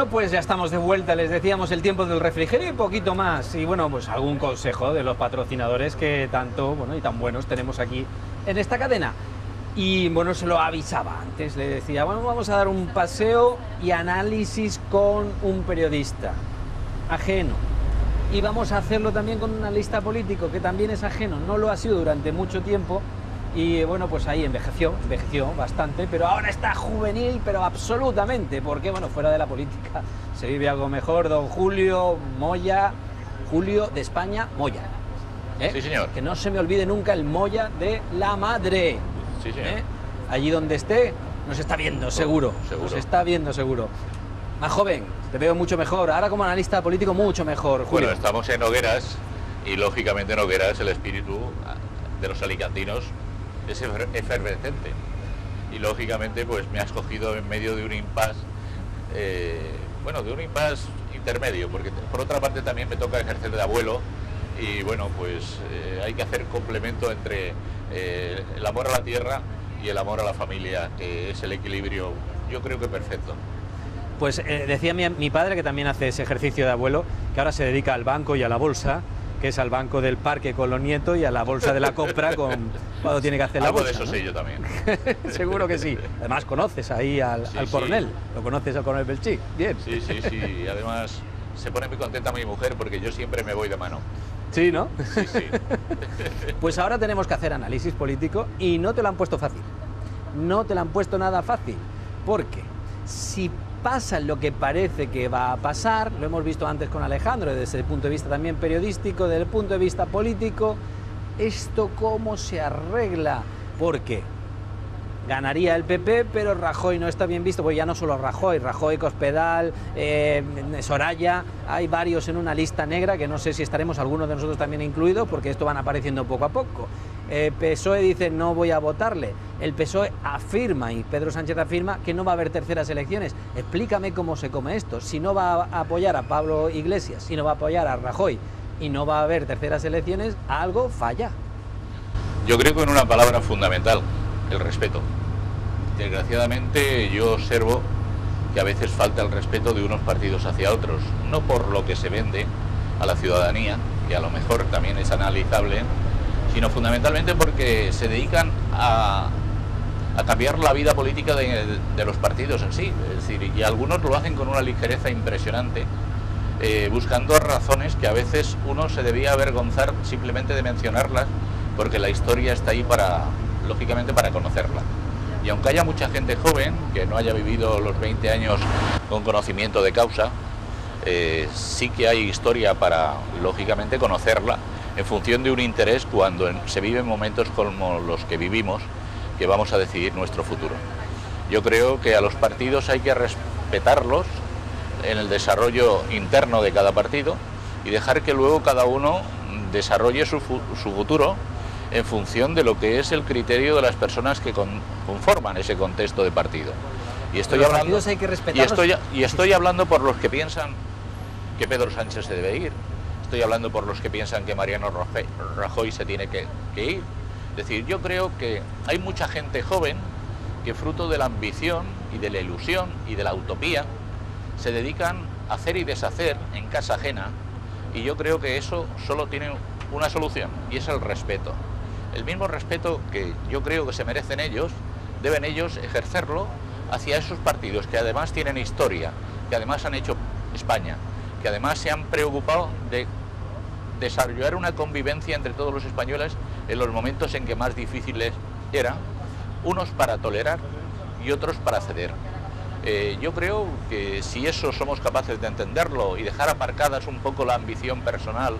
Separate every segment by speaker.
Speaker 1: Bueno, pues ya estamos de vuelta, les decíamos el tiempo del refrigerio y poquito más. Y bueno, pues algún consejo de los patrocinadores que tanto, bueno, y tan buenos tenemos aquí en esta cadena. Y bueno, se lo avisaba antes, le decía, bueno, vamos a dar un paseo y análisis con un periodista ajeno. Y vamos a hacerlo también con un analista político que también es ajeno, no lo ha sido durante mucho tiempo. Y bueno, pues ahí envejeció bastante, pero ahora está juvenil, pero absolutamente, porque bueno, fuera de la política se vive algo mejor. Don Julio Moya, Julio de España, Moya.
Speaker 2: Sí, señor.
Speaker 1: Que no se me olvide nunca el Moya de la madre.
Speaker 2: Sí, señor.
Speaker 1: Allí donde esté, nos está viendo, seguro. Nos está viendo, seguro. Más joven, te veo mucho mejor. Ahora como analista político, mucho mejor, Julio.
Speaker 2: Bueno, estamos en Nogueras y lógicamente en Nogueras el espíritu de los alicantinos es efervescente y lógicamente pues me has cogido en medio de un impasse, bueno, de un impasse intermedio, porque por otra parte también me toca ejercer de abuelo y bueno, pues hay que hacer complemento entre el amor a la tierra y el amor a la familia, que es el equilibrio, yo creo que perfecto.
Speaker 1: Pues decía mi padre, que también hace ese ejercicio de abuelo, que ahora se dedica al banco y a la bolsa, que es al banco del parque con los nietos y a la bolsa de la compra cuando tiene que hacer la bolsa.
Speaker 2: Algo de eso, ¿no? Sé yo también.
Speaker 1: Seguro que sí. Además conoces ahí al coronel, sí. Lo conoces al coronel Belchí. Bien.
Speaker 2: Sí, y además se pone muy contenta mi mujer porque yo siempre me voy de mano.
Speaker 1: Sí, ¿no?
Speaker 2: Sí.
Speaker 1: Pues ahora tenemos que hacer análisis político y no te lo han puesto fácil. No te lo han puesto nada fácil. Porque si pasa lo que parece que va a pasar, lo hemos visto antes con Alejandro, desde el punto de vista también periodístico, desde el punto de vista político, ¿esto cómo se arregla? Porque ganaría el PP, pero Rajoy no está bien visto, pues ya no solo Rajoy, Cospedal, Soraya, hay varios en una lista negra que no sé si estaremos algunos de nosotros también incluidos, porque esto van apareciendo poco a poco. PSOE dice no voy a votarle, el PSOE afirma y Pedro Sánchez afirma que no va a haber terceras elecciones. Explícame cómo se come esto, si no va a apoyar a Pablo Iglesias, si no va a apoyar a Rajoy y no va a haber terceras elecciones, algo falla.
Speaker 2: Yo creo que en una palabra fundamental, el respeto. Desgraciadamente yo observo que a veces falta el respeto de unos partidos hacia otros, no por lo que se vende a la ciudadanía, que a lo mejor también es analizable, sino fundamentalmente porque se dedican a cambiar la vida política de los partidos en sí. Es decir, y algunos lo hacen con una ligereza impresionante, buscando razones que a veces uno se debía avergonzar simplemente de mencionarlas, porque la historia está ahí lógicamente para conocerla. Y aunque haya mucha gente joven que no haya vivido los 20 años con conocimiento de causa, sí que hay historia para, lógicamente, conocerla en función de un interés cuando se viven momentos como los que vivimos, que vamos a decidir nuestro futuro. Yo creo que a los partidos hay que respetarlos en el desarrollo interno de cada partido y dejar que luego cada uno desarrolle su futuro en función de lo que es el criterio de las personas que conforman ese contexto de partido. Y estoy hablando,
Speaker 1: hay que respetarlos.
Speaker 2: Y estoy hablando por los que piensan que Pedro Sánchez se debe ir, estoy hablando por los que piensan que Mariano Rajoy se tiene que ir. Es decir, yo creo que hay mucha gente joven que, fruto de la ambición y de la ilusión y de la utopía, se dedican a hacer y deshacer en casa ajena, y yo creo que eso solo tiene una solución, y es el respeto. El mismo respeto que yo creo que se merecen ellos, deben ellos ejercerlo hacia esos partidos que además tienen historia, que además han hecho España, que además se han preocupado de desarrollar una convivencia entre todos los españoles en los momentos en que más difíciles eran, unos para tolerar y otros para ceder. Yo creo que si eso somos capaces de entenderlo y dejar aparcadas un poco la ambición personal,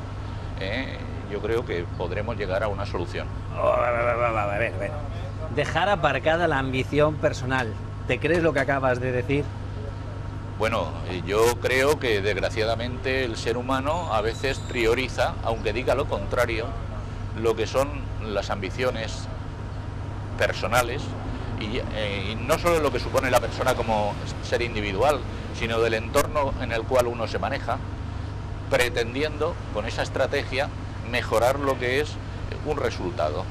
Speaker 2: yo creo que podremos llegar a una solución.
Speaker 1: A ver. Dejar aparcada la ambición personal. ¿Te crees lo que acabas de decir?
Speaker 2: Bueno, yo creo que desgraciadamente el ser humano a veces prioriza, aunque diga lo contrario, lo que son las ambiciones personales y no solo lo que supone la persona como ser individual, sino del entorno en el cual uno se maneja, pretendiendo con esa estrategia mejorar lo que es un resultado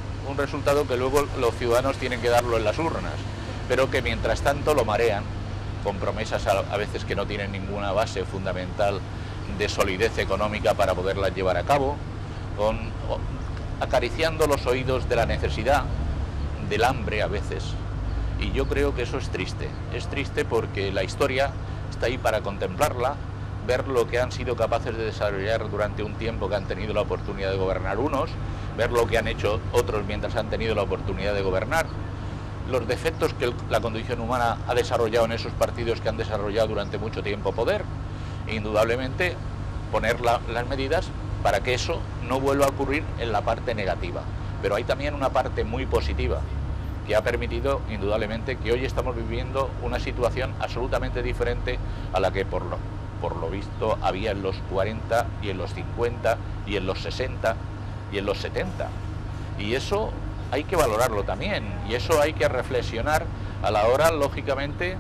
Speaker 2: que luego los ciudadanos tienen que darlo en las urnas, pero que mientras tanto lo marean con promesas a veces que no tienen ninguna base fundamental de solidez económica para poderlas llevar a cabo, acariciando los oídos de la necesidad, del hambre a veces. Y yo creo que eso es triste porque la historia está ahí para contemplarla, ver lo que han sido capaces de desarrollar durante un tiempo que han tenido la oportunidad de gobernar unos, ver lo que han hecho otros mientras han tenido la oportunidad de gobernar, los defectos que la condición humana ha desarrollado en esos partidos que han desarrollado durante mucho tiempo poder, e indudablemente poner las medidas para que eso no vuelva a ocurrir en la parte negativa. Pero hay también una parte muy positiva, que ha permitido indudablemente que hoy estamos viviendo una situación absolutamente diferente a la que por lo visto había en los 40 y en los 50 y en los 60 y en los 70. Y eso hay que valorarlo también, y eso hay que reflexionar a la hora, lógicamente,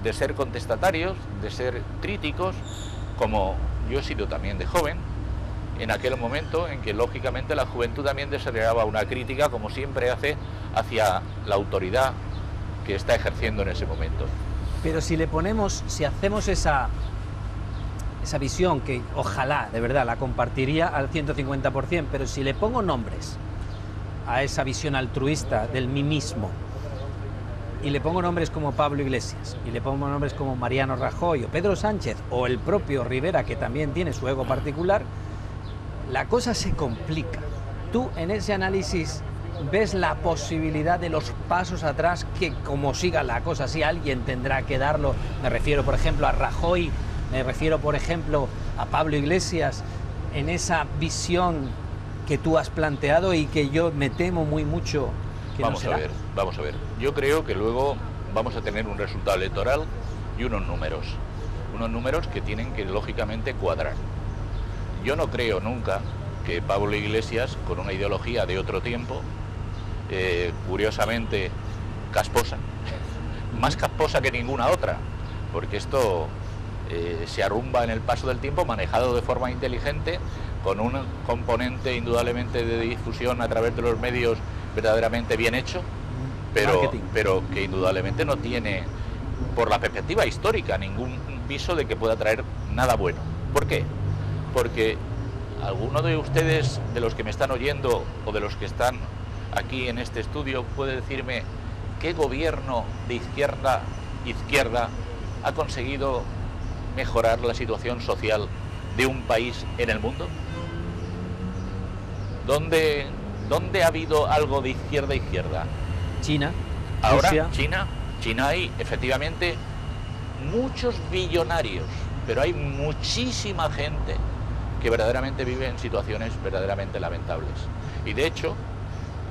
Speaker 2: de ser contestatarios, de ser críticos, como yo he sido también de joven, en aquel momento en que lógicamente la juventud también desarrollaba una crítica, como siempre hace, hacia la autoridad que está ejerciendo en ese momento.
Speaker 1: Pero si hacemos esa visión, que ojalá, de verdad, la compartiría al 150%, pero si le pongo nombres a esa visión altruista del mí mismo, y le pongo nombres como Pablo Iglesias, y le pongo nombres como Mariano Rajoy, o Pedro Sánchez, o el propio Rivera, que también tiene su ego particular, la cosa se complica. Tú en ese análisis ves la posibilidad de los pasos atrás, que como siga la cosa así alguien tendrá que darlo. Me refiero, por ejemplo, a Rajoy, me refiero, por ejemplo, a Pablo Iglesias, en esa visión que tú has planteado y que yo me temo muy mucho que no será.
Speaker 2: Vamos a ver. Yo creo que luego vamos a tener un resultado electoral y unos números que tienen que lógicamente cuadrar. Yo no creo nunca que Pablo Iglesias, con una ideología de otro tiempo, curiosamente casposa, más casposa que ninguna otra, porque esto se arrumba en el paso del tiempo, manejado de forma inteligente, con un componente indudablemente de difusión a través de los medios verdaderamente bien hecho, pero que indudablemente no tiene, por la perspectiva histórica, ningún viso de que pueda traer nada bueno. ¿Por qué? Porque alguno de ustedes, de los que me están oyendo o de los que están aquí en este estudio, puede decirme qué gobierno de izquierda ha conseguido mejorar la situación social de un país en el mundo. ¿Dónde ha habido algo de izquierda?
Speaker 1: China.
Speaker 2: Ahora,
Speaker 1: Rusia.
Speaker 2: China hay efectivamente muchos billonarios, pero hay muchísima gente que verdaderamente vive en situaciones verdaderamente lamentables. Y de hecho,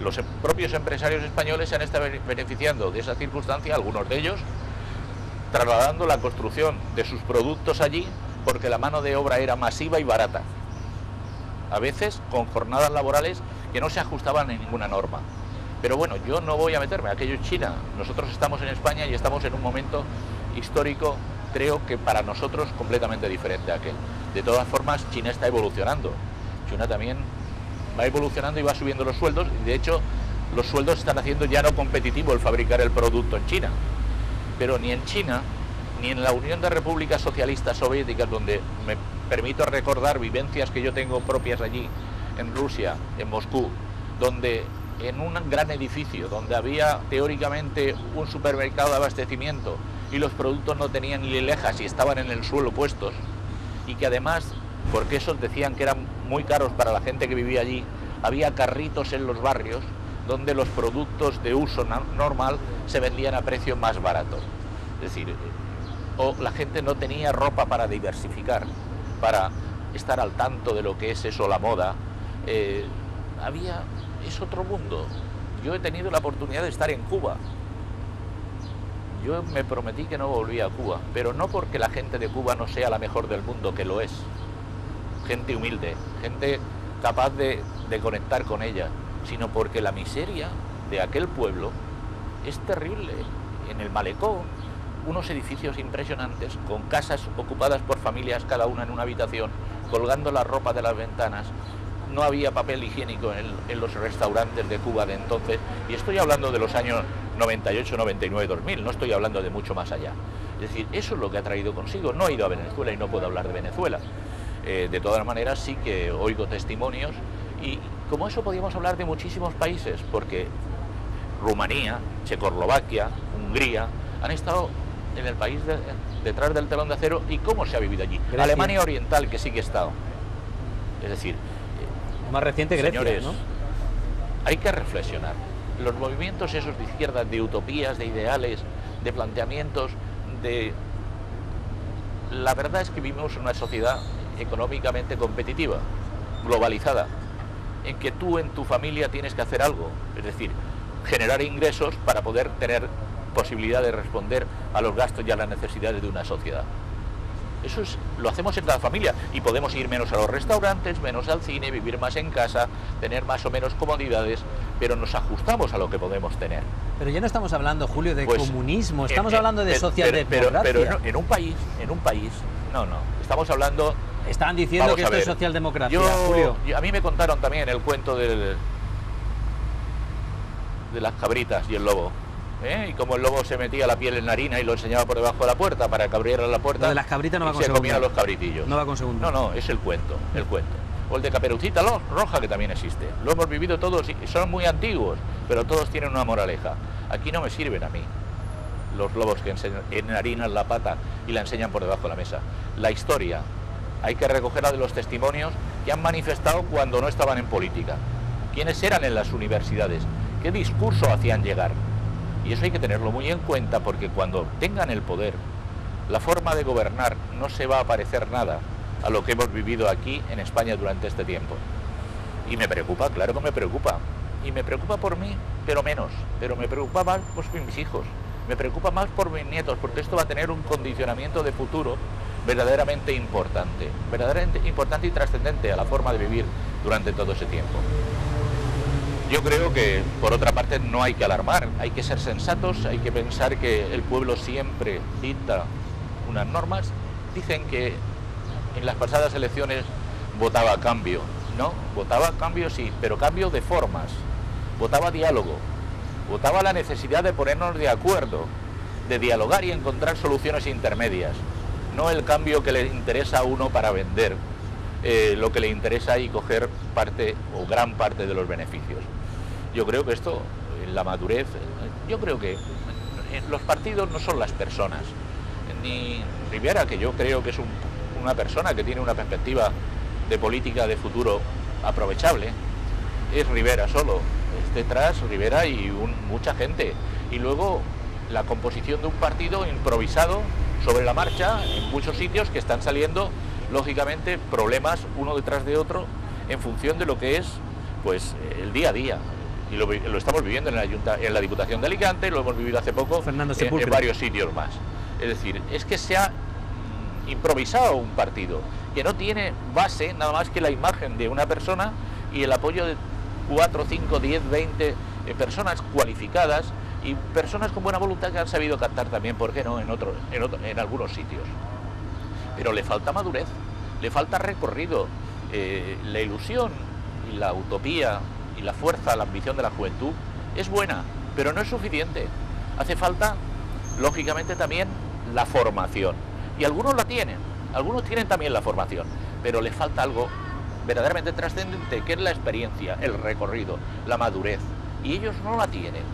Speaker 2: los propios empresarios españoles se han estado beneficiando de esa circunstancia, algunos de ellos, trasladando la construcción de sus productos allí, porque la mano de obra era masiva y barata, a veces con jornadas laborales que no se ajustaban a ninguna norma. Pero bueno, yo no voy a meterme, aquello es China, nosotros estamos en España y estamos en un momento histórico, creo que para nosotros completamente diferente a aquel. De todas formas, China está evolucionando, China también va evolucionando y va subiendo los sueldos, y de hecho los sueldos están haciendo ya no competitivo el fabricar el producto en China. Pero ni en China, ni en la Unión de Repúblicas Socialistas Soviéticas, donde me permito recordar vivencias que yo tengo propias allí, en Rusia, en Moscú, donde en un gran edificio, donde había teóricamente un supermercado de abastecimiento y los productos no tenían ni lejas y estaban en el suelo puestos, y que además, porque esos decían que eran muy caros para la gente que vivía allí, había carritos en los barrios donde los productos de uso normal se vendían a precio más barato. Es decir, o la gente no tenía ropa para diversificar, para estar al tanto de lo que es eso, la moda. Es otro mundo. Yo he tenido la oportunidad de estar en Cuba. Yo me prometí que no volvía a Cuba, pero no porque la gente de Cuba no sea la mejor del mundo, que lo es. Gente humilde, gente capaz de conectar con ella, sino porque la miseria de aquel pueblo es terrible. En el malecón, unos edificios impresionantes, con casas ocupadas por familias, cada una en una habitación, colgando la ropa de las ventanas. No había papel higiénico en los restaurantes de Cuba de entonces, y estoy hablando de los años 98, 99, 2000, no estoy hablando de mucho más allá. Es decir, eso es lo que ha traído consigo. No he ido a Venezuela y no puedo hablar de Venezuela. De todas maneras sí que oigo testimonios y como eso podíamos hablar de muchísimos países, porque Rumanía, Checoslovaquia, Hungría han estado en el país detrás del telón de acero y cómo se ha vivido allí.
Speaker 1: Grecia.
Speaker 2: Alemania Oriental, que sí que ha estado. Es decir,
Speaker 1: Más reciente Grecia,
Speaker 2: señores,
Speaker 1: ¿no?
Speaker 2: hay que reflexionar. Los movimientos esos de izquierda, de utopías, de ideales, de planteamientos, la verdad es que vivimos en una sociedad económicamente competitiva, globalizada, en que tú en tu familia tienes que hacer algo, es decir, generar ingresos para poder tener posibilidad de responder a los gastos y a las necesidades de una sociedad. Eso lo hacemos en cada familia y podemos ir menos a los restaurantes, menos al cine, vivir más en casa, tener más o menos comodidades, pero nos ajustamos a lo que podemos tener.
Speaker 1: Pero ya no estamos hablando, Julio, de
Speaker 2: Pues,
Speaker 1: comunismo, estamos hablando de socialdemocracia.
Speaker 2: Pero en un país, no, estamos hablando...
Speaker 1: Estaban diciendo
Speaker 2: Vamos
Speaker 1: que
Speaker 2: a
Speaker 1: esto es
Speaker 2: ver,
Speaker 1: socialdemocracia, Julio.
Speaker 2: a mí me contaron también el cuento de las cabritas y el lobo. Y como el lobo se metía la piel en la harina y lo enseñaba por debajo de la puerta para que abriera la puerta.
Speaker 1: Lo de las cabritas no va
Speaker 2: y
Speaker 1: con
Speaker 2: se
Speaker 1: segunda.
Speaker 2: comían los cabritillos.
Speaker 1: No va con segunda.
Speaker 2: No, es el cuento. O el de Caperucita Roja, que también existe. Lo hemos vivido todos y son muy antiguos, pero todos tienen una moraleja. Aquí no me sirven a mí los lobos que enharinan la pata y la enseñan por debajo de la mesa. La historia hay que recogerla de los testimonios que han manifestado cuando no estaban en política. ¿Quiénes eran en las universidades? ¿Qué discurso hacían llegar? Y eso hay que tenerlo muy en cuenta porque cuando tengan el poder, la forma de gobernar no se va a parecer nada a lo que hemos vivido aquí en España durante este tiempo. Y me preocupa, claro que me preocupa. Y me preocupa por mí, pero menos. Pero me preocupa más por mis hijos. Me preocupa más por mis nietos, porque esto va a tener un condicionamiento de futuro verdaderamente importante y trascendente a la forma de vivir durante todo ese tiempo. Yo creo que, por otra parte, no hay que alarmar, hay que ser sensatos, hay que pensar que el pueblo siempre dicta unas normas. Dicen que en las pasadas elecciones votaba a cambio, ¿no? Votaba a cambio, sí, pero cambio de formas. Votaba diálogo, votaba la necesidad de ponernos de acuerdo, de dialogar y encontrar soluciones intermedias. No el cambio que le interesa a uno para vender lo que le interesa y coger parte o gran parte de los beneficios. Yo creo que esto, la madurez, yo creo que los partidos no son las personas, ni Rivera, que yo creo que es una persona que tiene una perspectiva de política de futuro aprovechable, es Rivera solo, es detrás Rivera y mucha gente, y luego la composición de un partido improvisado sobre la marcha en muchos sitios que están saliendo lógicamente problemas uno detrás de otro en función de lo que es pues el día a día, y lo estamos viviendo en la Diputación de Alicante, lo hemos vivido hace poco en varios sitios más. Es decir, es que se ha improvisado un partido que no tiene base nada más que la imagen de una persona y el apoyo de 4, 5, 10, 20 personas cualificadas y personas con buena voluntad que han sabido cantar también, ¿por qué no?, en algunos sitios. Pero le falta madurez, le falta recorrido. La ilusión y la utopía y la fuerza, la ambición de la juventud es buena, pero no es suficiente. Hace falta, lógicamente, también la formación. Y algunos la tienen, algunos tienen también la formación, pero les falta algo verdaderamente trascendente, que es la experiencia, el recorrido, la madurez. Y ellos no la tienen.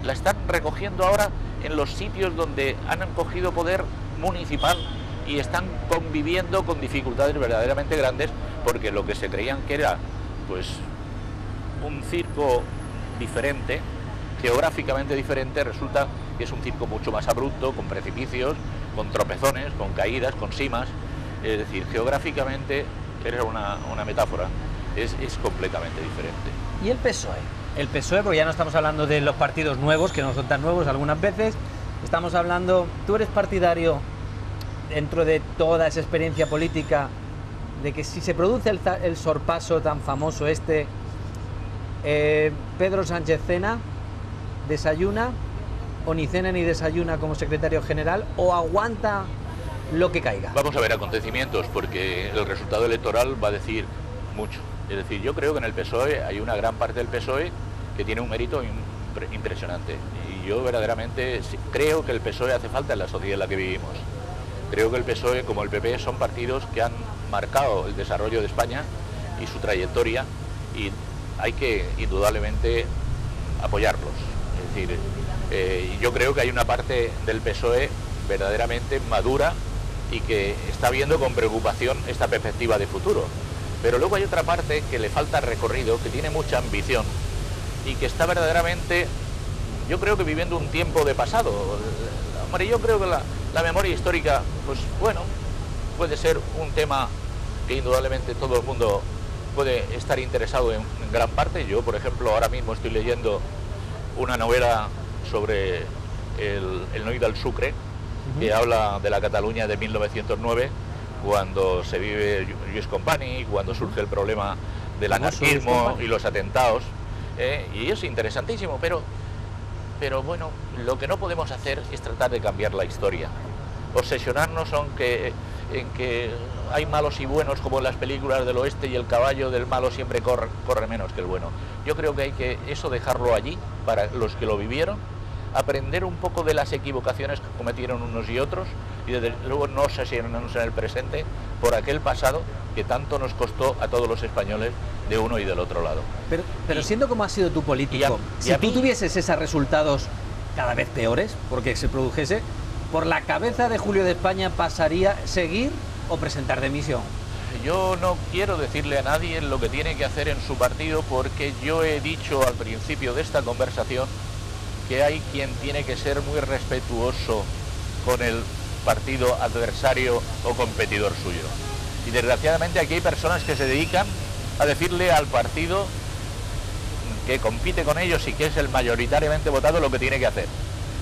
Speaker 2: La están recogiendo ahora en los sitios donde han cogido poder municipal y están conviviendo con dificultades verdaderamente grandes, porque lo que se creían que era pues un circo diferente, geográficamente diferente, resulta que es un circo mucho más abrupto, con precipicios, con tropezones, con caídas, con simas. Es decir, geográficamente, era una metáfora, es completamente diferente.
Speaker 1: ¿Y el PSOE? El PSOE, porque ya no estamos hablando de los partidos nuevos, que no son tan nuevos algunas veces, estamos hablando, tú eres partidario, dentro de toda esa experiencia política, de que si se produce el sorpaso tan famoso Pedro Sánchez cena, desayuna, o ni cena ni desayuna como secretario general, o aguanta lo que caiga?
Speaker 2: Vamos a ver acontecimientos, porque el resultado electoral va a decir mucho. Es decir, yo creo que en el PSOE hay una gran parte del PSOE que tiene un mérito impresionante. Y yo verdaderamente creo que el PSOE hace falta en la sociedad en la que vivimos. Creo que el PSOE, como el PP, son partidos que han marcado el desarrollo de España y su trayectoria, y hay que indudablemente apoyarlos. Es decir, yo creo que hay una parte del PSOE verdaderamente madura y que está viendo con preocupación esta perspectiva de futuro. Pero luego hay otra parte que le falta recorrido, que tiene mucha ambición y que está verdaderamente, yo creo que viviendo un tiempo de pasado. Hombre, yo creo que la memoria histórica, pues bueno, puede ser un tema que indudablemente todo el mundo puede estar interesado en gran parte. Yo, por ejemplo, ahora mismo estoy leyendo una novela sobre el Noi del Sucre, que habla de la Cataluña de 1909, cuando se vive Lluís Companys, cuando surge el problema del anarquismo y los atentados, y es interesantísimo, pero bueno, lo que no podemos hacer es tratar de cambiar la historia, obsesionarnos en que hay malos y buenos, como en las películas del oeste, y el caballo del malo siempre corre menos que el bueno. Yo creo que hay que eso dejarlo allí para los que lo vivieron, aprender un poco de las equivocaciones que cometieron unos y otros, y desde luego no obsesionarnos en el presente por aquel pasado que tanto nos costó a todos los españoles de uno y del otro lado.
Speaker 1: Pero siendo como ha sido tu político, si tú tuvieses esos resultados cada vez peores, porque se produjese, ¿por la cabeza de Julio de España pasaría seguir o presentar dimisión?
Speaker 2: Yo no quiero decirle a nadie lo que tiene que hacer en su partido, porque yo he dicho al principio de esta conversación que hay quien tiene que ser muy respetuoso con el partido adversario o competidor suyo. Y desgraciadamente aquí hay personas que se dedican a decirle al partido que compite con ellos y que es el mayoritariamente votado lo que tiene que hacer.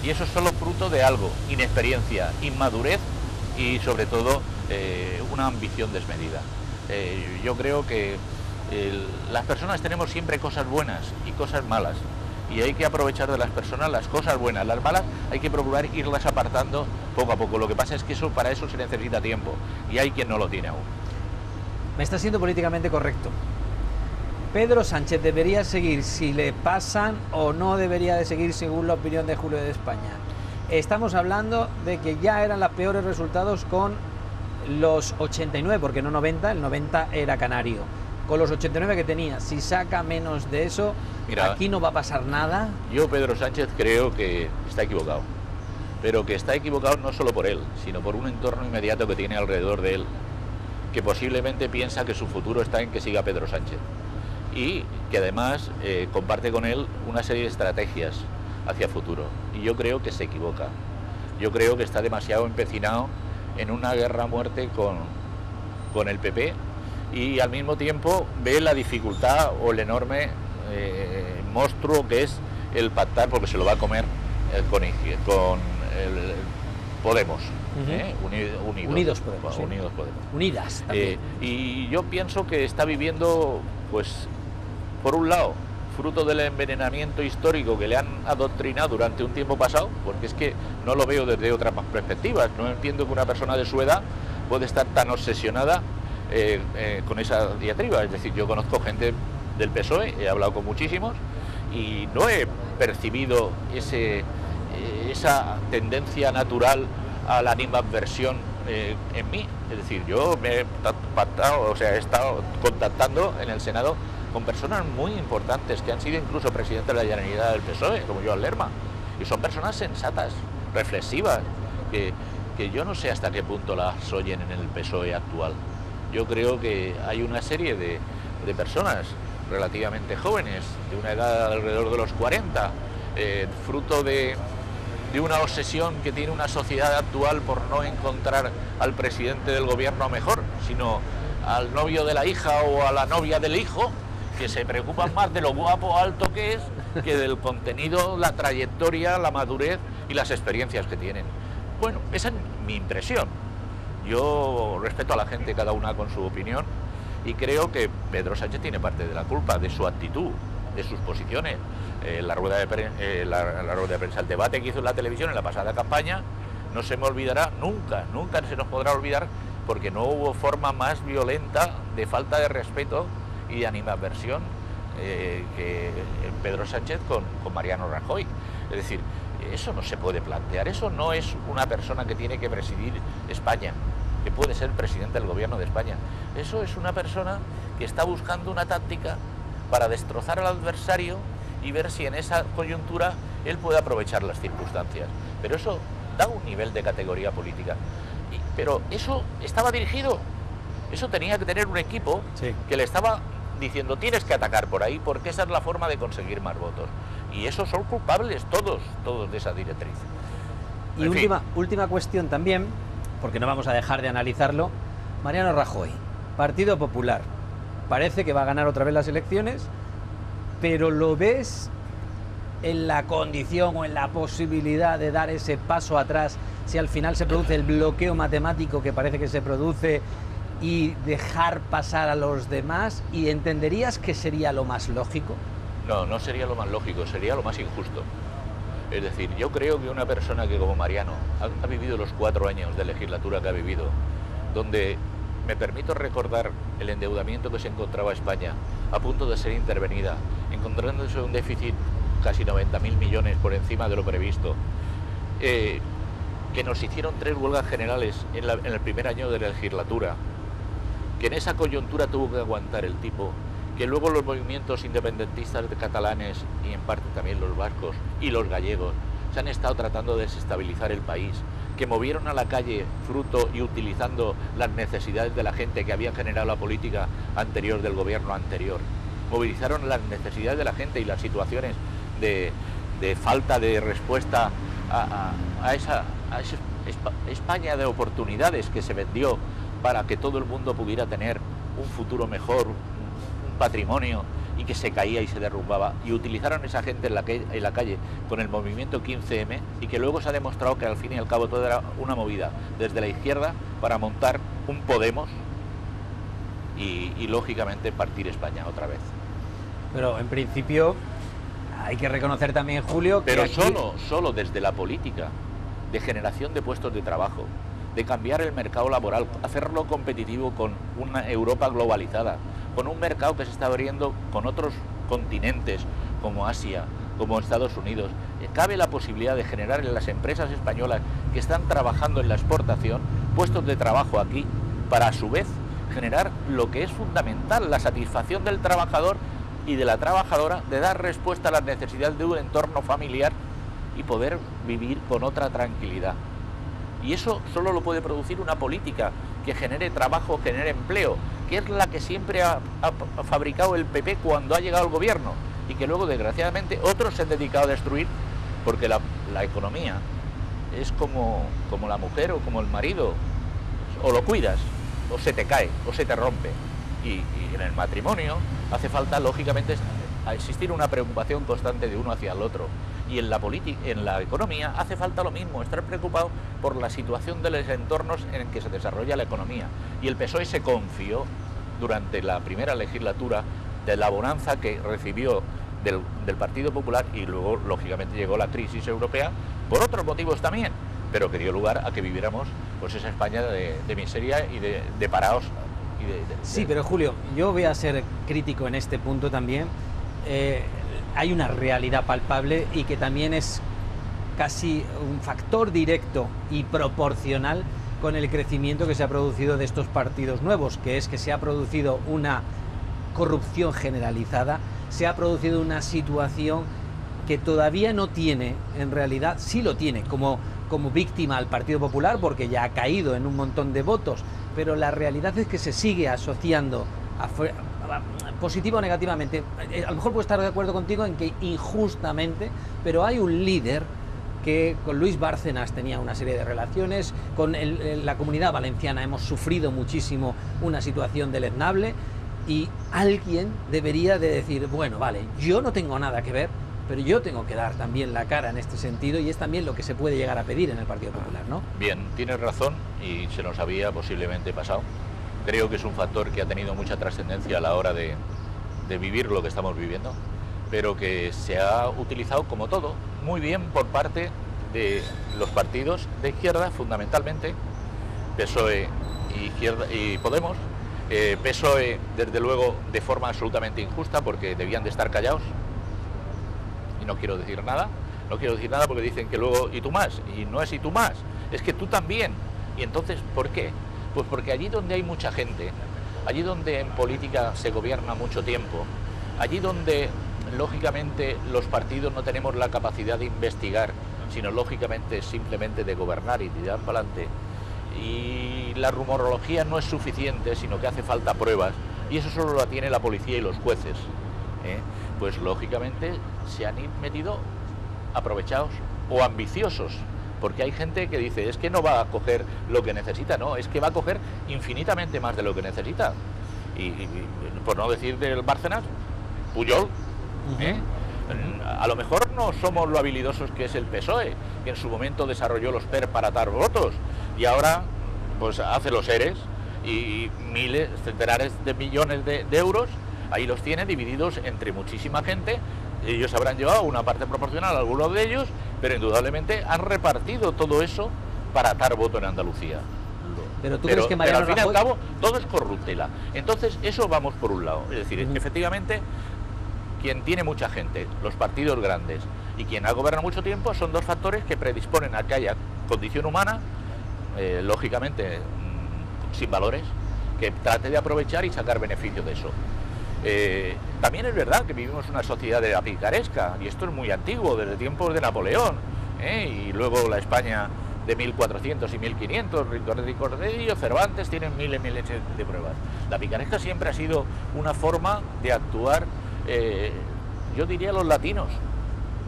Speaker 2: Y eso es solo fruto de algo: inexperiencia, inmadurez y sobre todo una ambición desmedida. Yo creo que las personas tenemos siempre cosas buenas y cosas malas, y hay que aprovechar de las personas las cosas buenas. Las malas hay que procurar irlas apartando poco a poco. Lo que pasa es que para eso se necesita tiempo, y hay quien no lo tiene aún.
Speaker 1: Me está siendo políticamente correcto. ¿Pedro Sánchez debería seguir si le pasan o no debería de seguir según la opinión de Julio de España? Estamos hablando de que ya eran los peores resultados con los 89, porque no 90, el 90 era canario. Con los 89 que tenía, si saca menos de eso, mira, aquí no va a pasar nada.
Speaker 2: Yo, Pedro Sánchez, creo que está equivocado, pero que está equivocado no solo por él, sino por un entorno inmediato que tiene alrededor de él, que posiblemente piensa que su futuro está en que siga Pedro Sánchez, y que además comparte con él una serie de estrategias hacia futuro, y yo creo que se equivoca. Yo creo que está demasiado empecinado en una guerra a muerte con el PP, y al mismo tiempo ve la dificultad o el enorme monstruo que es el pactar, porque se lo va a comer con el Podemos.
Speaker 1: Unidos Podemos.
Speaker 2: Unidos Podemos.
Speaker 1: Unidas.
Speaker 2: Y yo pienso que está viviendo, pues, por un lado, fruto del envenenamiento histórico que le han adoctrinado durante un tiempo pasado, porque es que no lo veo desde otras perspectivas. No entiendo que una persona de su edad puede estar tan obsesionada con esa diatriba. Es decir, yo conozco gente del PSOE, he hablado con muchísimos, y no he percibido esa tendencia natural a la animadversión en mí. Es decir, yo me he he estado contactando en el Senado con personas muy importantes que han sido incluso presidentes de la Generalitat del PSOE, como Joan Lerma, y son personas sensatas, reflexivas, que yo no sé hasta qué punto las oyen en el PSOE actual. Yo creo que hay una serie de personas relativamente jóvenes, de una edad alrededor de los 40, fruto de una obsesión que tiene una sociedad actual por no encontrar al presidente del gobierno mejor, sino al novio de la hija o a la novia del hijo, que se preocupan más de lo guapo, alto que es, que del contenido, la trayectoria, la madurez y las experiencias que tienen. Bueno, esa es mi impresión. Yo respeto a la gente, cada una con su opinión, y creo que Pedro Sánchez tiene parte de la culpa de su actitud, de sus posiciones. La rueda de prensa, el debate que hizo en la televisión en la pasada campaña, no se me olvidará nunca, nunca se nos podrá olvidar, porque no hubo forma más violenta de falta de respeto y de animadversión que Pedro Sánchez con Mariano Rajoy. Es decir, Eso no se puede plantear, eso no es una persona que tiene que presidir España, que puede ser presidente del gobierno de España. Eso es una persona que está buscando una táctica para destrozar al adversario y ver si en esa coyuntura él puede aprovechar las circunstancias. Pero eso da un nivel de categoría política. Pero eso estaba dirigido, eso tenía que tener un equipo que le estaba diciendo tienes que atacar por ahí porque esa es la forma de conseguir más votos. Y esos son culpables todos de esa directriz.
Speaker 1: Y última cuestión también, porque no vamos a dejar de analizarlo. Mariano Rajoy, Partido Popular, parece que va a ganar otra vez las elecciones, pero ¿lo ves en la condición o en la posibilidad de dar ese paso atrás si al final se produce el bloqueo matemático que parece que se produce y dejar pasar a los demás? ¿Y entenderías que sería lo más lógico?
Speaker 2: No, no sería lo más lógico, sería lo más injusto. Es decir, yo creo que una persona que como Mariano ha vivido los 4 años de legislatura que ha vivido, donde me permito recordar el endeudamiento que se encontraba España a punto de ser intervenida, encontrándose un déficit casi 90.000 millones por encima de lo previsto, que nos hicieron 3 huelgas generales en el primer año de la legislatura, que en esa coyuntura tuvo que aguantar el tipo, que luego los movimientos independentistas de catalanes y en parte también los vascos y los gallegos se han estado tratando de desestabilizar el país, que movieron a la calle fruto y utilizando las necesidades de la gente que había generado la política anterior del gobierno anterior, movilizaron las necesidades de la gente y las situaciones de falta de respuesta a esa España de oportunidades que se vendió para que todo el mundo pudiera tener un futuro mejor, un patrimonio, y que se caía y se derrumbaba, y utilizaron esa gente en la calle con el movimiento 15M, y que luego se ha demostrado que al fin y al cabo todo era una movida desde la izquierda para montar un Podemos y lógicamente partir España otra vez.
Speaker 1: Pero en principio hay que reconocer también, Julio, que
Speaker 2: pero
Speaker 1: aquí...
Speaker 2: solo desde la política de generación de puestos de trabajo, de cambiar el mercado laboral, hacerlo competitivo con una Europa globalizada, con un mercado que se está abriendo con otros continentes como Asia, como Estados Unidos. Cabe la posibilidad de generar en las empresas españolas que están trabajando en la exportación puestos de trabajo aquí, para a su vez generar lo que es fundamental, la satisfacción del trabajador y de la trabajadora de dar respuesta a las necesidades de un entorno familiar y poder vivir con otra tranquilidad. Y eso solo lo puede producir una política que genere trabajo, genere empleo, que es la que siempre ha fabricado el PP cuando ha llegado al gobierno, y que luego desgraciadamente otros se han dedicado a destruir, porque la economía es como la mujer o como el marido, o lo cuidas, o se te cae, o se te rompe. Y en el matrimonio hace falta, lógicamente, existir una preocupación constante de uno hacia el otro. Y en la política, en la economía, hace falta lo mismo, estar preocupado por la situación de los entornos en que se desarrolla la economía. Y el PSOE se confió durante la primera legislatura de la bonanza que recibió del Partido Popular, y luego, lógicamente, llegó la crisis europea, por otros motivos también, pero que dio lugar a que viviéramos pues esa España de miseria y de paraos.
Speaker 1: Sí, pero Julio, yo voy a ser crítico en este punto también. Hay una realidad palpable y que también es casi un factor directo y proporcional con el crecimiento que se ha producido de estos partidos nuevos, que es que se ha producido una corrupción generalizada, se ha producido una situación que todavía no tiene, en realidad sí lo tiene como víctima al Partido Popular, porque ya ha caído en un montón de votos, pero la realidad es que se sigue asociando positivo o negativamente. A lo mejor puedo estar de acuerdo contigo en que injustamente, pero hay un líder que con Luis Bárcenas tenía una serie de relaciones, con la Comunidad Valenciana hemos sufrido muchísimo una situación deleznable, y alguien debería de decir, bueno, vale, yo no tengo nada que ver, pero yo tengo que dar también la cara en este sentido, y es también lo que se puede llegar a pedir en el Partido Popular, ¿no?
Speaker 2: Bien, tienes razón, y se nos había posiblemente pasado. Creo que es un factor que ha tenido mucha trascendencia a la hora de vivir lo que estamos viviendo, pero que se ha utilizado, como todo, muy bien por parte de los partidos de izquierda, fundamentalmente, PSOE y Podemos. PSOE, desde luego, de forma absolutamente injusta, porque debían de estar callados, y no quiero decir nada, no quiero decir nada porque dicen que luego y tú más, y no es y tú más, es que tú también. Y entonces, ¿por qué? Pues porque allí donde hay mucha gente, allí donde en política se gobierna mucho tiempo, allí donde lógicamente los partidos no tenemos la capacidad de investigar, sino lógicamente simplemente de gobernar y tirar para adelante, y la rumorología no es suficiente, sino que hace falta pruebas, y eso solo la tiene la policía y los jueces, pues lógicamente se han metido aprovechados o ambiciosos, porque hay gente que dice, es que no va a coger lo que necesita, no, es que va a coger infinitamente más de lo que necesita. Y por no decir del Bárcenas, Pujol, a lo mejor no somos lo habilidosos que es el PSOE, que en su momento desarrolló los PER para dar votos, y ahora pues hace los ERES, y miles, centenares de millones de euros, ahí los tiene divididos entre muchísima gente. Ellos habrán llevado una parte proporcional a algunos de ellos, pero indudablemente han repartido todo eso para atar voto en Andalucía.
Speaker 1: Pero tú crees que Mariano
Speaker 2: al fin y
Speaker 1: Rajoy...
Speaker 2: al cabo todo es corruptela. Entonces eso vamos por un lado. Es decir, efectivamente, quien tiene mucha gente, los partidos grandes, y quien ha gobernado mucho tiempo, son dos factores que predisponen a que haya condición humana, lógicamente sin valores, que trate de aprovechar y sacar beneficio de eso. También es verdad que vivimos una sociedad de la picaresca, y esto es muy antiguo, desde tiempos de Napoleón, y luego la España de 1400 y 1500, Ricordello, Cervantes, tienen miles y miles de pruebas. La picaresca siempre ha sido una forma de actuar, yo diría los latinos,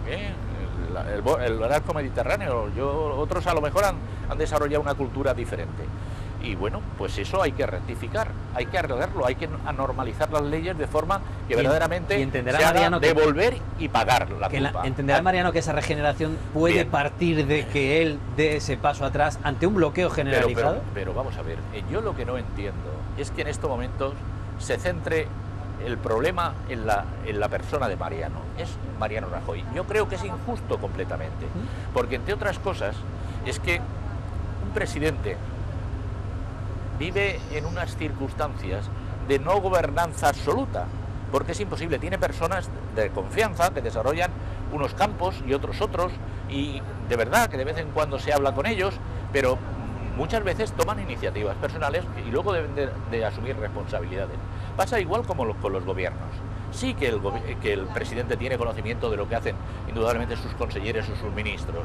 Speaker 2: el arco mediterráneo. Otros a lo mejor han desarrollado una cultura diferente. Y bueno, pues eso hay que rectificar, hay que arreglarlo, hay que normalizar las leyes de forma que verdaderamente se haga devolver y pagar la culpa.
Speaker 1: Entenderá Mariano que esa regeneración puede partir de que él dé ese paso atrás ante un bloqueo generalizado.
Speaker 2: Pero vamos a ver, yo lo que no entiendo es que en estos momentos se centre el problema en la persona de Mariano, es Mariano Rajoy. Yo creo que es injusto completamente, porque entre otras cosas es que un presidente vive en unas circunstancias de no gobernanza absoluta, porque es imposible, tiene personas de confianza que desarrollan unos campos y otros, y de verdad que de vez en cuando se habla con ellos, pero muchas veces toman iniciativas personales y luego deben de asumir responsabilidades. Pasa igual como con los gobiernos. Sí que el presidente tiene conocimiento de lo que hacen indudablemente sus consejeros o sus ministros,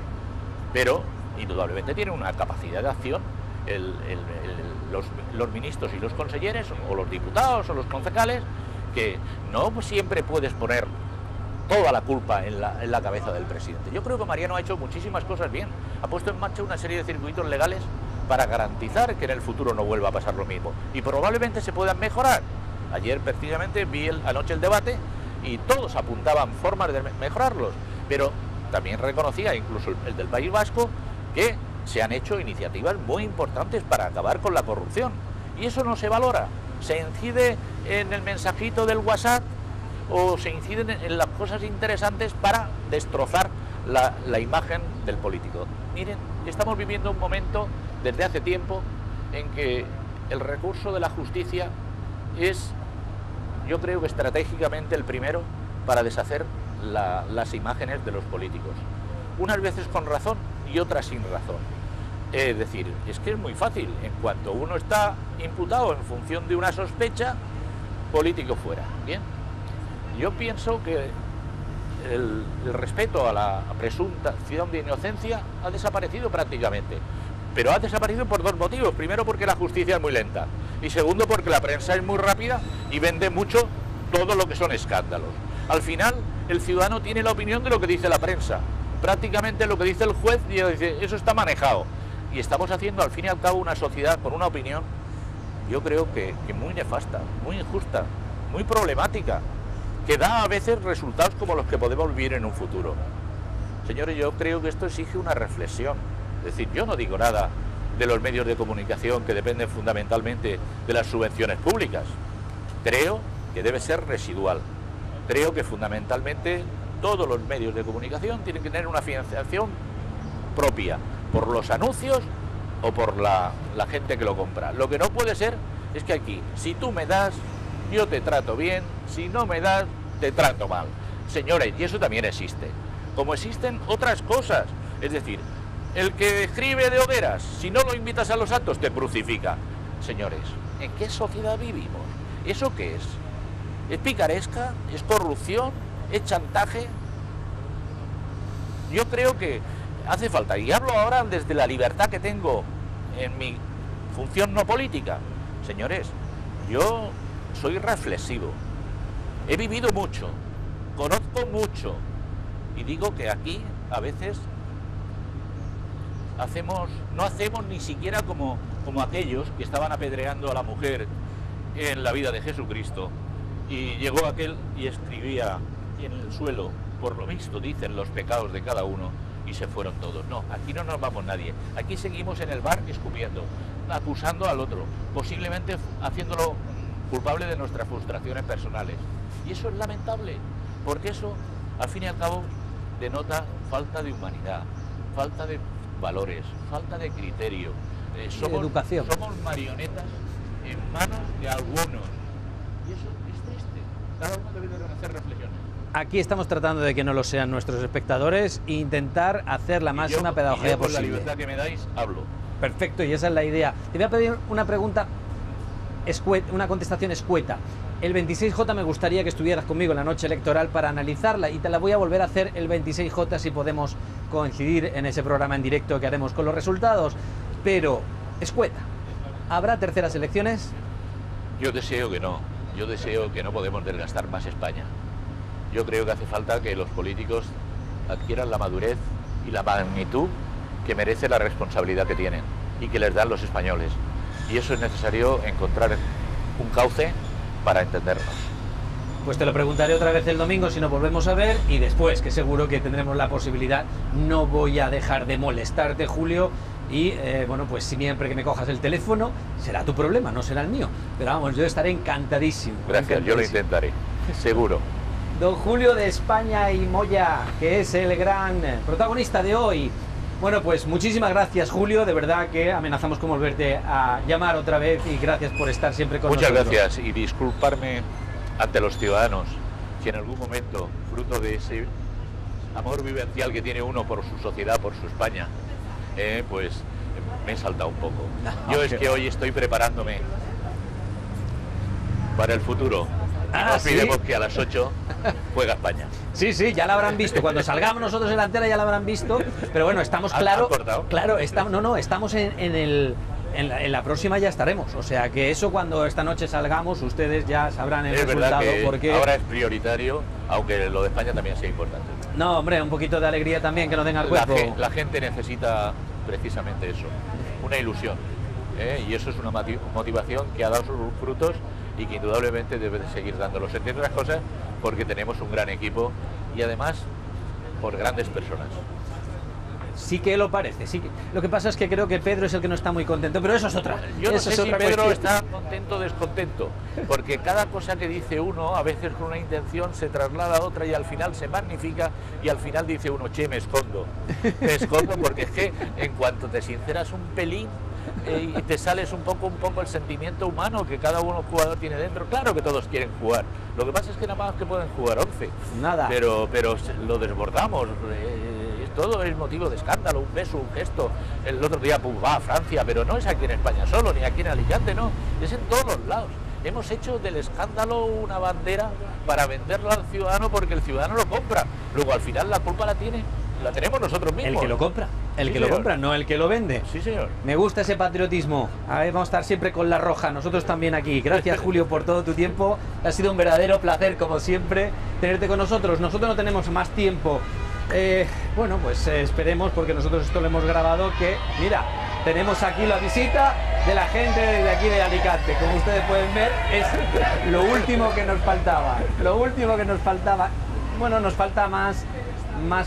Speaker 2: pero indudablemente tiene una capacidad de acción los ministros y los consejeros, o los diputados o los concejales, que no siempre puedes poner toda la culpa en la cabeza del presidente. Yo creo que Mariano ha hecho muchísimas cosas bien, ha puesto en marcha una serie de circuitos legales para garantizar que en el futuro no vuelva a pasar lo mismo, y probablemente se puedan mejorar. Ayer precisamente vi anoche el debate y todos apuntaban formas de mejorarlos, pero también reconocía, incluso el del País Vasco, que se han hecho iniciativas muy importantes para acabar con la corrupción, y eso no se valora. Se incide en el mensajito del WhatsApp, o se inciden en las cosas interesantes para destrozar la imagen del político. Miren, estamos viviendo un momento desde hace tiempo en que el recurso de la justicia es, yo creo que estratégicamente, el primero para deshacer las imágenes de los políticos, unas veces con razón y otras sin razón. Es decir, es que es muy fácil, en cuanto uno está imputado en función de una sospecha, político fuera. Bien, yo pienso que el respeto a la presunción de inocencia ha desaparecido prácticamente, pero ha desaparecido por dos motivos. Primero, porque la justicia es muy lenta, y segundo, porque la prensa es muy rápida y vende mucho todo lo que son escándalos. Al final, el ciudadano tiene la opinión de lo que dice la prensa, prácticamente lo que dice el juez, y dice, eso está manejado. Y estamos haciendo al fin y al cabo una sociedad con una opinión, yo creo que muy nefasta, muy injusta, muy problemática, que da a veces resultados como los que podemos vivir en un futuro. Señores, yo creo que esto exige una reflexión. Es decir, yo no digo nada de los medios de comunicación que dependen fundamentalmente de las subvenciones públicas. Creo que debe ser residual. Creo que fundamentalmente todos los medios de comunicación tienen que tener una financiación propia, por los anuncios o por la gente que lo compra. Lo que no puede ser es que aquí, si tú me das, yo te trato bien, si no me das, te trato mal. Señores, y eso también existe. como existen otras cosas. Es decir, el que escribe de hogueras, si no lo invitas a los actos, te crucifica. Señores, ¿en qué sociedad vivimos? ¿Eso qué es? ¿Es picaresca? ¿Es corrupción? ¿Es chantaje? Yo creo que hace falta, y hablo ahora desde la libertad que tengo en mi función no política. Señores, yo soy reflexivo, he vivido mucho, conozco mucho, y digo que aquí a veces no hacemos ni siquiera como aquellos que estaban apedreando a la mujer en la vida de Jesucristo, y llegó aquel y escribía en el suelo, por lo visto dicen, los pecados de cada uno, y se fueron todos. No, aquí no nos vamos nadie, aquí seguimos en el bar escupiendo, acusando al otro, posiblemente haciéndolo culpable de nuestras frustraciones personales. Y eso es lamentable, porque eso, al fin y al cabo, denota falta de humanidad, falta de valores, falta de criterio.
Speaker 1: Educación.
Speaker 2: Somos marionetas en manos de algunos. Y eso es triste. Cada uno debe de hacer reflexiones.
Speaker 1: Aquí estamos tratando de que no lo sean nuestros espectadores e intentar hacer la máxima pedagogía
Speaker 2: con
Speaker 1: posible.
Speaker 2: La libertad que me dais, hablo.
Speaker 1: Perfecto, y esa es la idea. Te voy a pedir una pregunta escueta, una contestación escueta. El 26J me gustaría que estuvieras conmigo en la noche electoral para analizarla, y te la voy a volver a hacer el 26J si podemos coincidir en ese programa en directo que haremos con los resultados. Pero, escueta, ¿habrá terceras elecciones?
Speaker 2: Yo deseo que no. Yo deseo que no podemos desgastar más España. Yo creo que hace falta que los políticos adquieran la madurez y la magnitud que merece la responsabilidad que tienen y que les dan los españoles. Y eso es necesario encontrar un cauce para entendernos.
Speaker 1: Pues te lo preguntaré otra vez el domingo si nos volvemos a ver, y después, que seguro que tendremos la posibilidad. No voy a dejar de molestarte, Julio, y bueno, pues siempre que me cojas el teléfono será tu problema, no será el mío. Pero vamos, yo estaré encantadísimo.
Speaker 2: Gracias, yo lo intentaré, seguro.
Speaker 1: Don Julio de España y Moya, que es el gran protagonista de hoy. Bueno, pues muchísimas gracias, Julio, de verdad que amenazamos con volverte a llamar otra vez, y gracias por estar siempre con nosotros.
Speaker 2: Muchas gracias, y disculparme ante los ciudadanos si en algún momento, fruto de ese amor vivencial que tiene uno por su sociedad, por su España, pues me he saltado un poco. Yo es que hoy estoy preparándome para el futuro. Y no olvidemos que a las 8 juega España.
Speaker 1: Sí, sí, ya la habrán visto. Cuando salgamos nosotros en la antena ya la habrán visto. Pero bueno, estamos claro. Claro, estamos en la próxima ya estaremos. O sea que eso, cuando esta noche salgamos, ustedes ya sabrán el resultado.
Speaker 2: Que
Speaker 1: porque
Speaker 2: ahora es prioritario, aunque lo de España también sea importante.
Speaker 1: No, hombre, un poquito de alegría también que nos den al cuerpo.
Speaker 2: La gente necesita precisamente eso, una ilusión. Y eso es una motivación que ha dado sus frutos y que indudablemente debe de seguir dándolos, entre otras cosas porque tenemos un gran equipo y además por grandes personas.
Speaker 1: Sí que lo parece, sí que... Lo que pasa es que creo que Pedro es el que no está muy contento, pero eso es otra.
Speaker 2: Yo no sé si Pedro está contento o descontento, porque cada cosa que dice uno, a veces con una intención, se traslada a otra y al final se magnifica y al final dice uno, che, me escondo. Me escondo porque es que en cuanto te sinceras un pelín, y te sales un poco el sentimiento humano que cada jugador tiene dentro. Claro que todos quieren jugar, lo que pasa es que nada más que pueden jugar 11.
Speaker 1: Nada.
Speaker 2: Pero lo desbordamos, todo es motivo de escándalo, un beso, un gesto. El otro día va a Francia, pero no es aquí en España solo, ni aquí en Alicante, no, es en todos los lados. Hemos hecho del escándalo una bandera para venderlo al ciudadano porque el ciudadano lo compra. Luego al final la culpa la tenemos nosotros mismos.
Speaker 1: El que lo compra, lo compra, no el que lo vende.
Speaker 2: Sí, señor.
Speaker 1: Me gusta ese patriotismo. A ver, vamos a estar siempre con la roja, nosotros también aquí. Gracias, Julio, por todo tu tiempo. Ha sido un verdadero placer, como siempre, tenerte con nosotros. Nosotros no tenemos más tiempo. Bueno, pues esperemos, porque nosotros esto lo hemos grabado, que, mira, tenemos aquí la visita de la gente de aquí de Alicante. Como ustedes pueden ver, es lo último que nos faltaba. Lo último que nos faltaba. Bueno, nos falta más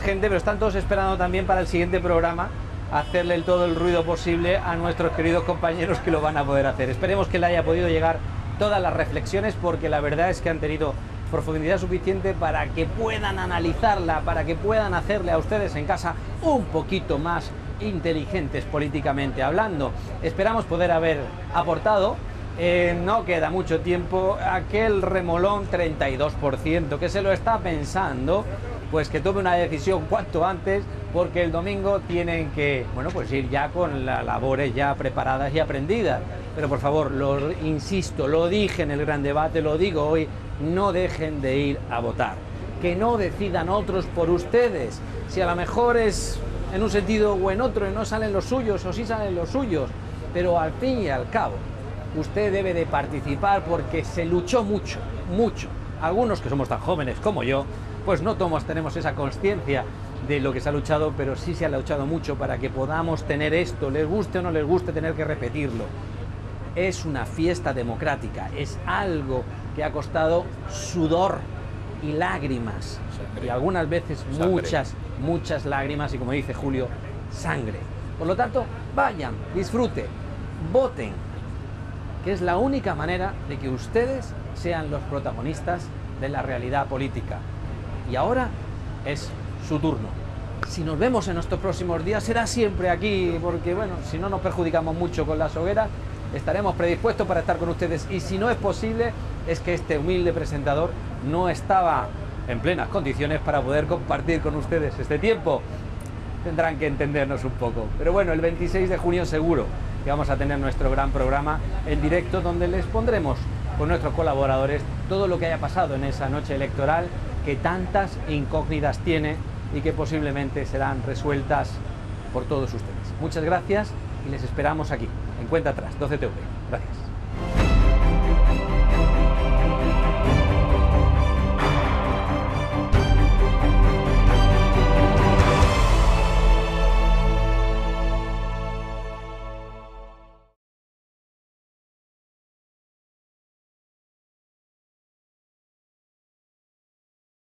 Speaker 1: gente, pero están todos esperando también para el siguiente programa hacerle todo el ruido posible a nuestros queridos compañeros que lo van a poder hacer. Esperemos que le haya podido llegar todas las reflexiones, porque la verdad es que han tenido profundidad suficiente para que puedan analizarla, para que puedan hacerle a ustedes en casa un poquito más inteligentes políticamente hablando. Esperamos poder haber aportado, no queda mucho tiempo, aquel remolón 32% que se lo está pensando, pues que tome una decisión cuanto antes, porque el domingo tienen que, bueno, pues ir ya con las labores ya preparadas y aprendidas. Pero por favor, insisto, lo dije en el gran debate, lo digo hoy, no dejen de ir a votar. Que no decidan otros por ustedes. Si a lo mejor es en un sentido o en otro y no salen los suyos, o sí salen los suyos, pero al fin y al cabo, usted debe de participar porque se luchó mucho, mucho. Algunos que somos tan jóvenes como yo, pues no todos tenemos esa conciencia de lo que se ha luchado, pero sí se ha luchado mucho para que podamos tener esto, les guste o no les guste tener que repetirlo. Es una fiesta democrática, es algo que ha costado sudor y lágrimas, sangre. Y algunas veces muchas lágrimas y, como dice Julio, sangre. Por lo tanto, vayan, disfruten, voten, que es la única manera de que ustedes sean los protagonistas de la realidad política. Y ahora es su turno. Si nos vemos en nuestros próximos días será siempre aquí, porque bueno, si no nos perjudicamos mucho con las hogueras, estaremos predispuestos para estar con ustedes. Y si no es posible, es que este humilde presentador no estaba en plenas condiciones para poder compartir con ustedes este tiempo. Tendrán que entendernos un poco. Pero bueno, el 26 de junio seguro que vamos a tener nuestro gran programa en directo, donde les pondremos con nuestros colaboradores todo lo que haya pasado en esa noche electoral, que tantas incógnitas tiene y que posiblemente serán resueltas por todos ustedes. Muchas gracias y les esperamos aquí, en Cuenta Atrás, 12TV. Gracias.